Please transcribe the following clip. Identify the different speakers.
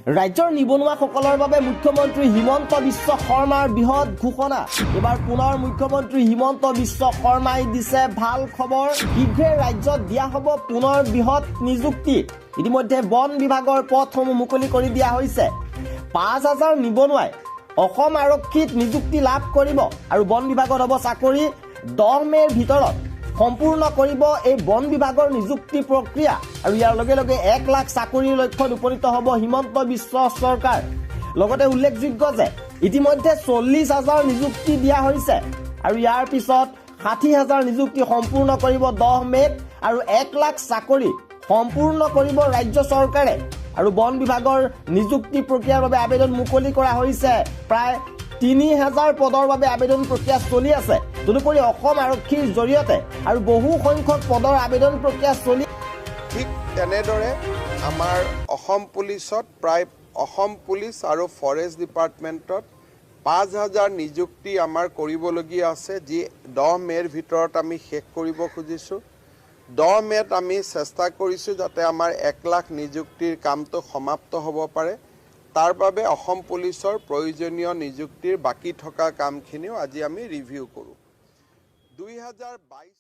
Speaker 1: ৰাজ্যৰ নিবনুৱাসকলৰ বাবে মুখ্যমন্ত্ৰী হিমন্ত বিশ্ব শৰ্মাৰ বৃহৎ ঘোষণা। এবাৰ পুনৰ মুখ্যমন্ত্ৰী হিমন্ত বিশ্ব শৰ্মাই দিছে ভাল খবৰ। শীঘ্ৰে ৰাজ্যত দিয়া হ'ব পুনৰ বৃহৎ নিযুক্তি। ইতিমধ্যে বন বিভাগৰ পদসমূহ মুকলি কৰি দিয়া হৈছে। ৫,০০০ নিবনুৱাই অসম আৰক্ষীত নিযুক্তি লাভ কৰিব আৰু বন বিভাগত হ'ব চাকৰি। 10 মে'ৰ ভিতৰত সম্পূৰ্ণ কৰিব এই বন বিভাগৰ নিযুক্তি প্ৰক্ৰিয়া আৰু ইয়াৰ লগে লগে 1 লাখ চাকৰিৰ লক্ষ্যত উপনীত হ'ব হিমন্ত বিশ্ব চৰকাৰ। লগতে উল্লেখযোগ্য যে ইতিমধ্যে 40,০০০ নিযুক্তি দিয়া হৈছে আৰু ইয়াৰ পিছত 60,০০০ নিযুক্তি সম্পূৰ্ণ কৰিব 10 মে'ত আৰু 1 লাখ চাকৰি সম্পূৰ্ণ কৰিব ৰাজ্য চৰকাৰে। আৰু বন বিভাগৰ নিযুক্তি প্ৰক্ৰিয়াৰ বাবে আবেদন মুকলি কৰা হৈছে। প্ৰায় ৩,০০০ পদৰ বাবে আবেদন প্ৰক্ৰিয়া চলি আছে। তদুপৰি অসম আৰক্ষীৰ জৰিয়তে আৰু বহু সংখ্যক পদৰ আবেদন প্ৰক্ৰিয়া চলি।
Speaker 2: ঠিক তেনেদৰে আমাৰ অসম পুলিচত প্ৰায় অসম পুলিচ আৰু ফৰেষ্ট ডিপাৰ্টমেণ্টত ৫,০০০ নিযুক্তি আমাৰ কৰিবলগীয়া আছে, যি 10 মে'ৰ ভিতৰত আমি শেষ কৰিব খুজিছোঁ। 10 মে'ত আমি চেষ্টা কৰিছোঁ যাতে আমাৰ 1 লাখ নিযুক্তিৰ কামটো সমাপ্ত হ'ব পাৰে। তাৰ বাবে অসম পুলিচৰ প্ৰয়োজনীয় নিযুক্তিৰ বাকী থকা কামখিনিও আজি আমি ৰিভিউ কৰোঁ। 2022